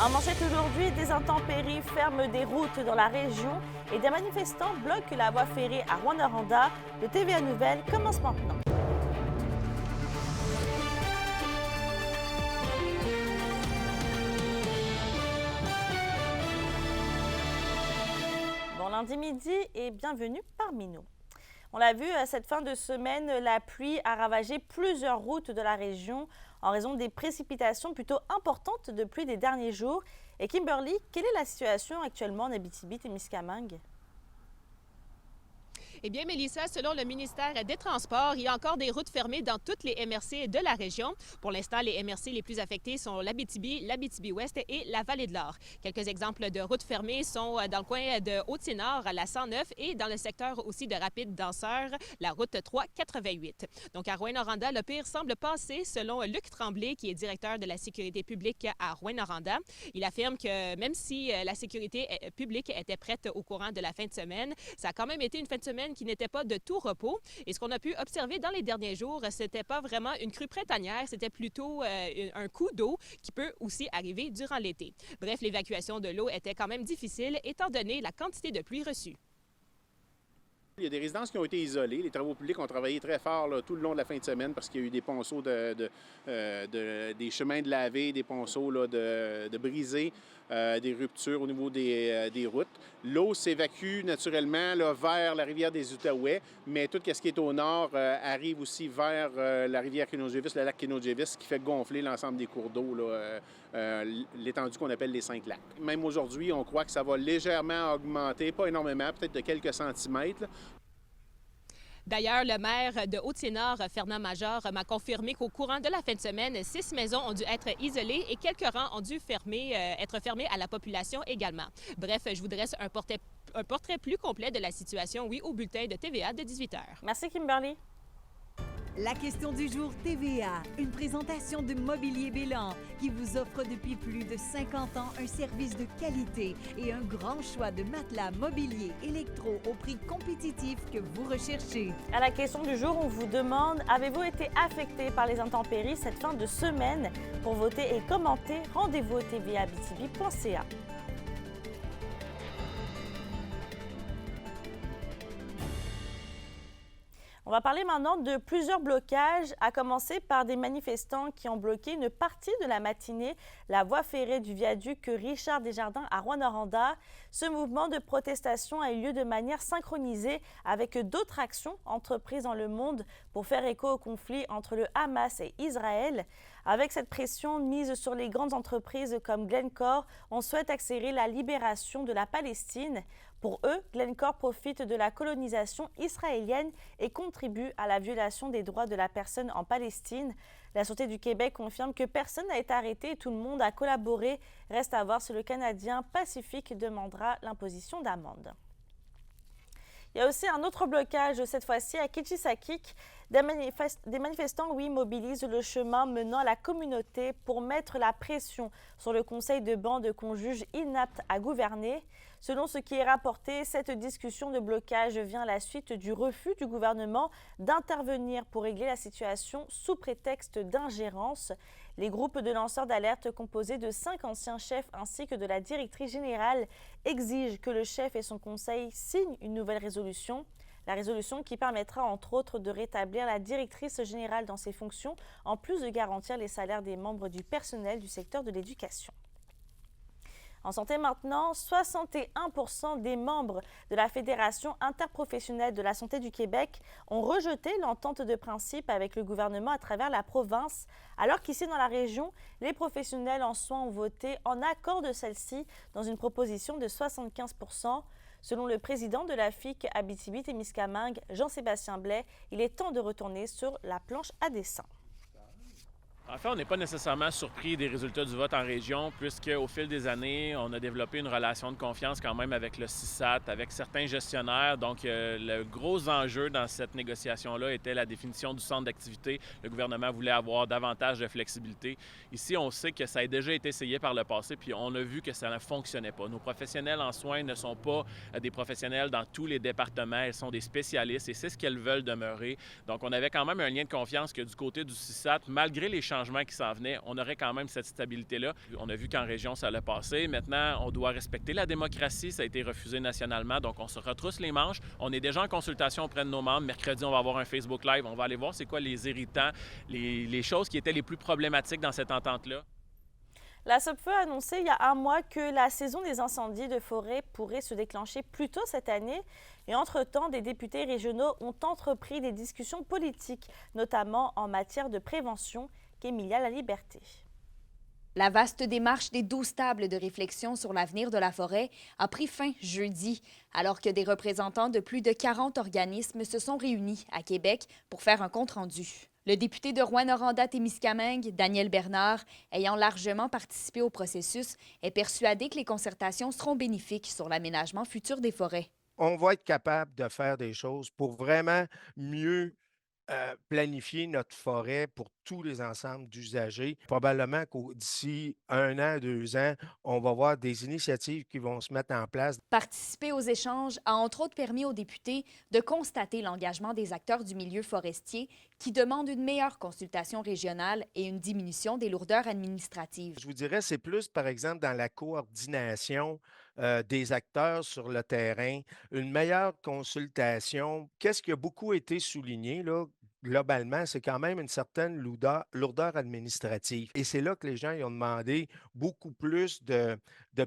En manchette aujourd'hui, des intempéries ferment des routes dans la région et des manifestants bloquent la voie ferrée à Rouyn-Noranda. Le TVA Nouvelles commence maintenant. Bon lundi midi et bienvenue parmi nous. On l'a vu, cette fin de semaine, la pluie a ravagé plusieurs routes de la région en raison des précipitations plutôt importantes de pluie des derniers jours. Et Kimberly, quelle est la situation actuellement en Abitibi-Témiscamingue? Eh bien, Mélissa, selon le ministère des Transports, il y a encore des routes fermées dans toutes les MRC de la région. Pour l'instant, les MRC les plus affectés sont l'Abitibi, l'Abitibi-Ouest et la Vallée de l'Or. Quelques exemples de routes fermées sont dans le coin de Haute-Sénart, la 109 et dans le secteur aussi de Rapide-Danseur, la route 388. Donc, à Rouyn-Noranda, le pire semble passer, selon Luc Tremblay, qui est directeur de la sécurité publique à Rouyn-Noranda. Il affirme que même si la sécurité publique était prête au courant de la fin de semaine, ça a quand même été une fin de semaine qui n'était pas de tout repos. Et ce qu'on a pu observer dans les derniers jours, c'était pas vraiment une crue printanière, c'était plutôt un coup d'eau qui peut aussi arriver durant l'été. Bref, l'évacuation de l'eau était quand même difficile étant donné la quantité de pluie reçue. Il y a des résidences qui ont été isolées. Les travaux publics ont travaillé très fort là, tout le long de la fin de semaine parce qu'il y a eu des ponceaux des chemins de laver, des ponceaux là, de brisés, des ruptures au niveau des routes. L'eau s'évacue naturellement là, vers la rivière des Outaouais, mais tout ce qui est au nord arrive aussi vers la rivière Kenau-Jevis, le lac Kenau-Jevis, ce qui fait gonfler l'ensemble des cours d'eau, l'étendue qu'on appelle les 5 lacs. Même aujourd'hui, on croit que ça va légèrement augmenter, pas énormément, peut-être de quelques centimètres. D'ailleurs, le maire de Haute-Sénart, Fernand Major, m'a confirmé qu'au courant de la fin de semaine, 6 maisons ont dû être isolées et quelques rangs ont dû être fermés à la population également. Bref, je vous dresse un portrait plus complet de la situation, oui, au bulletin de TVA de 18h. Merci Kimberly. La question du jour TVA, une présentation de Mobilier Bélan qui vous offre depuis plus de 50 ans un service de qualité et un grand choix de matelas mobilier électro au prix compétitif que vous recherchez. À la question du jour, on vous demande, avez-vous été affecté par les intempéries cette fin de semaine? Pour voter et commenter, rendez-vous au tvaabitibi.ca. On va parler maintenant de plusieurs blocages, à commencer par des manifestants qui ont bloqué une partie de la matinée la voie ferrée du viaduc Richard Desjardins à Rouyn-Noranda. Ce mouvement de protestation a eu lieu de manière synchronisée avec d'autres actions entreprises dans le monde pour faire écho au conflit entre le Hamas et Israël. Avec cette pression mise sur les grandes entreprises comme Glencore, on souhaite accélérer la libération de la Palestine. Pour eux, Glencore profite de la colonisation israélienne et contribue à la violation des droits de la personne en Palestine. La Sûreté du Québec confirme que personne n'a été arrêté et tout le monde a collaboré. Reste à voir si le Canadien Pacifique demandera l'imposition d'amende. Il y a aussi un autre blocage, cette fois-ci à Kitchissakik. Des manifestants, oui, mobilisent le chemin menant à la communauté pour mettre la pression sur le conseil de bande qu'on juge inapte à gouverner. Selon ce qui est rapporté, cette discussion de blocage vient à la suite du refus du gouvernement d'intervenir pour régler la situation sous prétexte d'ingérence. Les groupes de lanceurs d'alerte composés de 5 anciens chefs ainsi que de la directrice générale exigent que le chef et son conseil signent une nouvelle résolution. La résolution qui permettra entre autres de rétablir la directrice générale dans ses fonctions, en plus de garantir les salaires des membres du personnel du secteur de l'éducation. En santé maintenant, 61% des membres de la Fédération interprofessionnelle de la santé du Québec ont rejeté l'entente de principe avec le gouvernement à travers la province, alors qu'ici dans la région, les professionnels en soins ont voté en accord de celle-ci dans une proposition de 75%. Selon le président de la FIC Abitibi-Témiscamingue, Jean-Sébastien Blais, il est temps de retourner sur la planche à dessin. En fait, on n'est pas nécessairement surpris des résultats du vote en région, puisqu'au fil des années, on a développé une relation de confiance quand même avec le CISAT, avec certains gestionnaires. Donc, le gros enjeu dans cette négociation-là était la définition du centre d'activité. Le gouvernement voulait avoir davantage de flexibilité. Ici, on sait que ça a déjà été essayé par le passé, puis on a vu que ça ne fonctionnait pas. Nos professionnels en soins ne sont pas des professionnels dans tous les départements. Ils sont des spécialistes et c'est ce qu'elles veulent demeurer. Donc, on avait quand même un lien de confiance que du côté du CISAT, malgré les changements qui s'en venaient, on aurait quand même cette stabilité-là. On a vu qu'en région, ça allait passer. Maintenant, on doit respecter la démocratie. Ça a été refusé nationalement, donc on se retrousse les manches. On est déjà en consultation auprès de nos membres. Mercredi, on va avoir un Facebook Live. On va aller voir c'est quoi les irritants, les choses qui étaient les plus problématiques dans cette entente-là. La SOPFEU a annoncé il y a un mois que la saison des incendies de forêt pourrait se déclencher plus tôt cette année. Et entre-temps, des députés régionaux ont entrepris des discussions politiques, notamment en matière de prévention, qu'Emilia Laliberté. La vaste démarche des 12 tables de réflexion sur l'avenir de la forêt a pris fin jeudi, alors que des représentants de plus de 40 organismes se sont réunis à Québec pour faire un compte-rendu. Le député de Rouyn-Noranda-Témiscamingue, Daniel Bernard, ayant largement participé au processus, est persuadé que les concertations seront bénéfiques sur l'aménagement futur des forêts. On va être capable de faire des choses pour vraiment mieux planifier notre forêt pour tous les ensembles d'usagers. Probablement que d'ici 1 an, 2 ans, on va voir des initiatives qui vont se mettre en place. Participer aux échanges a entre autres permis aux députés de constater l'engagement des acteurs du milieu forestier qui demandent une meilleure consultation régionale et une diminution des lourdeurs administratives. Je vous dirais, c'est plus, par exemple, dans la coordination des acteurs sur le terrain, une meilleure consultation. Qu'est-ce qui a beaucoup été souligné, là, globalement, c'est quand même une certaine lourdeur administrative. Et c'est là que les gens ils ont demandé beaucoup plus de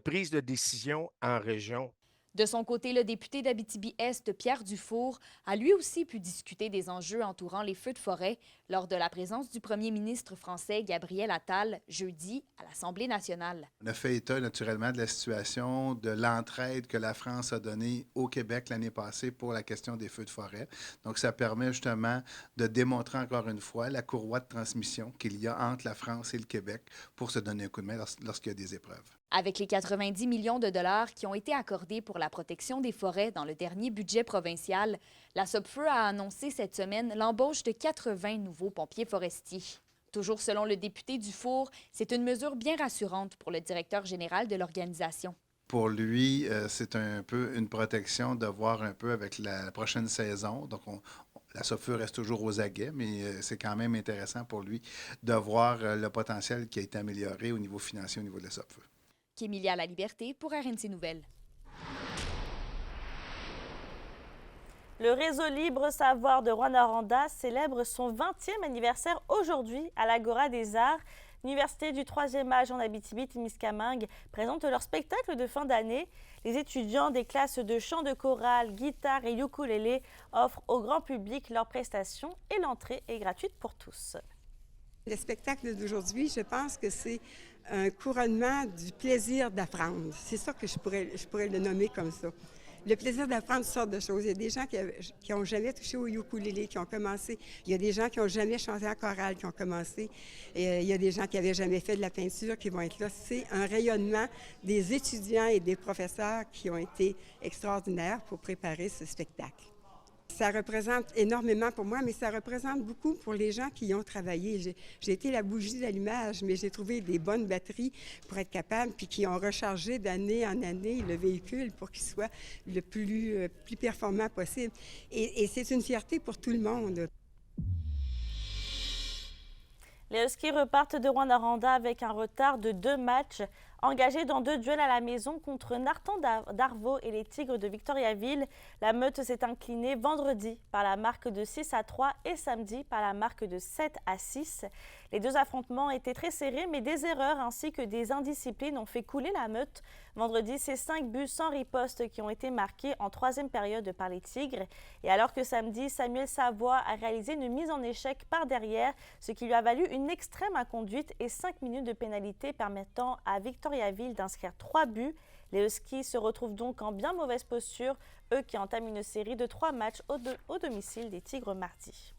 prise de décision en région. De son côté, le député d'Abitibi-Est, Pierre Dufour, a lui aussi pu discuter des enjeux entourant les feux de forêt lors de la présence du premier ministre français Gabriel Attal jeudi à l'Assemblée nationale. On a fait état naturellement de la situation, de l'entraide que la France a donnée au Québec l'année passée pour la question des feux de forêt. Donc, ça permet justement de démontrer encore une fois la courroie de transmission qu'il y a entre la France et le Québec pour se donner un coup de main lorsqu'il y a des épreuves. Avec les 90 millions de dollars qui ont été accordés pour la protection des forêts dans le dernier budget provincial, la SOPFEU a annoncé cette semaine l'embauche de 80 nouveaux pompiers forestiers. Toujours selon le député Dufour, c'est une mesure bien rassurante pour le directeur général de l'organisation. Pour lui, c'est un peu une protection de voir un peu avec la prochaine saison. Donc, la SOPFEU reste toujours aux aguets, mais c'est quand même intéressant pour lui de voir le potentiel qui a été amélioré au niveau financier, au niveau de la SOPFEU. Emilia Laliberté pour RNC Nouvelles. Le réseau Libre Savoir de Rouyn-Noranda célèbre son 20e anniversaire aujourd'hui à l'Agora des Arts. L'Université du 3e âge en Abitibi-Témiscamingue présente leur spectacle de fin d'année. Les étudiants des classes de chant de chorale, guitare et ukulélé offrent au grand public leurs prestations et l'entrée est gratuite pour tous. Le spectacle d'aujourd'hui, je pense que c'est un couronnement du plaisir d'apprendre. C'est ça que je pourrais le nommer comme ça. Le plaisir d'apprendre toutes sortes de choses. Il y a des gens qui n'ont jamais touché au ukulélé, qui ont commencé. Il y a des gens qui n'ont jamais chanté en chorale, qui ont commencé. Et il y a des gens qui n'avaient jamais fait de la peinture, qui vont être là. C'est un rayonnement des étudiants et des professeurs qui ont été extraordinaires pour préparer ce spectacle. Ça représente énormément pour moi, mais ça représente beaucoup pour les gens qui y ont travaillé. J'ai été la bougie d'allumage, mais j'ai trouvé des bonnes batteries pour être capable, puis qui ont rechargé d'année en année le véhicule pour qu'il soit le plus performant possible. Et c'est une fierté pour tout le monde. Les Huskies repartent de Rouyn-Noranda avec un retard de 2 matchs. Engagés dans 2 duels à la maison contre Nartan d'Arvaux et les Tigres de Victoriaville, la Meute s'est inclinée vendredi par la marque de 6-3 et samedi par la marque de 7-6. Les 2 affrontements étaient très serrés, mais des erreurs ainsi que des indisciplines ont fait couler la Meute. Vendredi, c'est 5 buts sans riposte qui ont été marqués en 3e période par les Tigres. Et alors que samedi, Samuel Savoie a réalisé une mise en échec par derrière, ce qui lui a valu une extrême inconduite et 5 minutes de pénalité permettant à Victoriaville d'inscrire 3 buts. Les Huskies se retrouvent donc en bien mauvaise posture, eux qui entament une série de 3 matchs au domicile des Tigres mardi.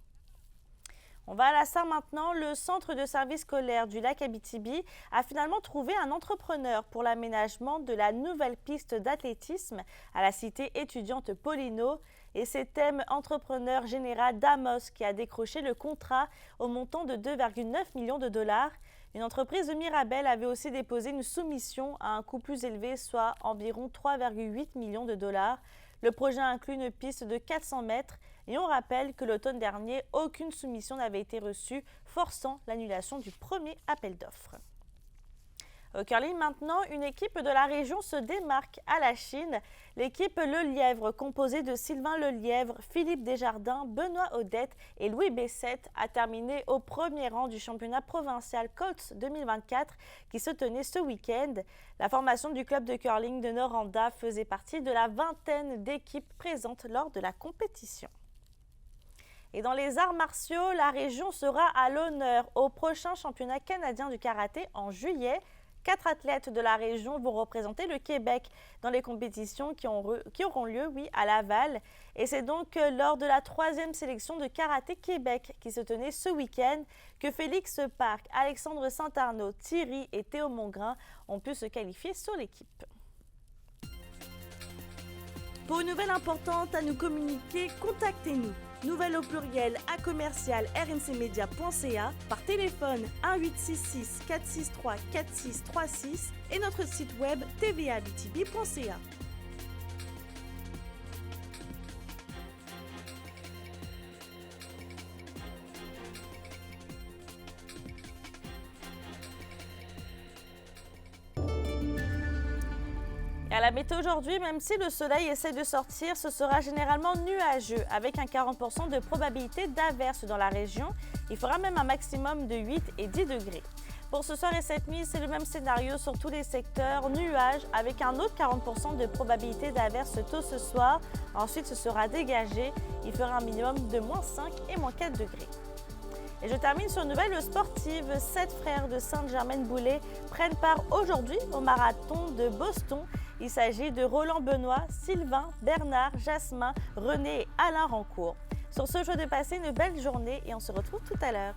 On va à la Sarre maintenant. Le centre de service scolaire du lac Abitibi a finalement trouvé un entrepreneur pour l'aménagement de la nouvelle piste d'athlétisme à la cité étudiante Paulino. Et c'est Thème Entrepreneur Général Damos qui a décroché le contrat au montant de 2,9 millions de dollars. Une entreprise de Mirabel avait aussi déposé une soumission à un coût plus élevé, soit environ 3,8 millions de dollars. Le projet inclut une piste de 400 mètres Et on rappelle que l'automne dernier, aucune soumission n'avait été reçue, forçant l'annulation du premier appel d'offres. Au curling maintenant, une équipe de la région se démarque à la Chine. L'équipe Le Lièvre, composée de Sylvain Le Lièvre, Philippe Desjardins, Benoît Odette et Louis Bessette, a terminé au premier rang du championnat provincial Colts 2024 qui se tenait ce week-end. La formation du club de curling de Noranda faisait partie de la vingtaine d'équipes présentes lors de la compétition. Et dans les arts martiaux, la région sera à l'honneur au prochain championnat canadien du karaté en juillet. 4 athlètes de la région vont représenter le Québec dans les compétitions qui auront lieu à Laval. Et c'est donc lors de la 3e sélection de Karaté Québec qui se tenait ce week-end que Félix Parc, Alexandre Saint-Arnaud, Thierry et Théo Mongrain ont pu se qualifier sur l'équipe. Pour une nouvelle importante à nous communiquer, contactez-nous. Nouvelle au pluriel à commercial rncmedia.ca, par téléphone 1-866 463 4636 et notre site web tvabtb.ca. À la météo aujourd'hui, même si le soleil essaie de sortir, ce sera généralement nuageux avec un 40% de probabilité d'averse dans la région. Il fera même un maximum de 8 et 10 degrés. Pour ce soir et cette nuit, c'est le même scénario sur tous les secteurs, nuages avec un autre 40% de probabilité d'averse tôt ce soir. Ensuite, ce sera dégagé. Il fera un minimum de -5 et -4 degrés. Et je termine sur une nouvelle sportive. 7 frères de Sainte-Germaine-Boulay prennent part aujourd'hui au marathon de Boston. Il s'agit de Roland Benoît, Sylvain, Bernard, Jasmin, René et Alain Rancourt. Sur ce, je vous souhaite de passer une belle journée et on se retrouve tout à l'heure.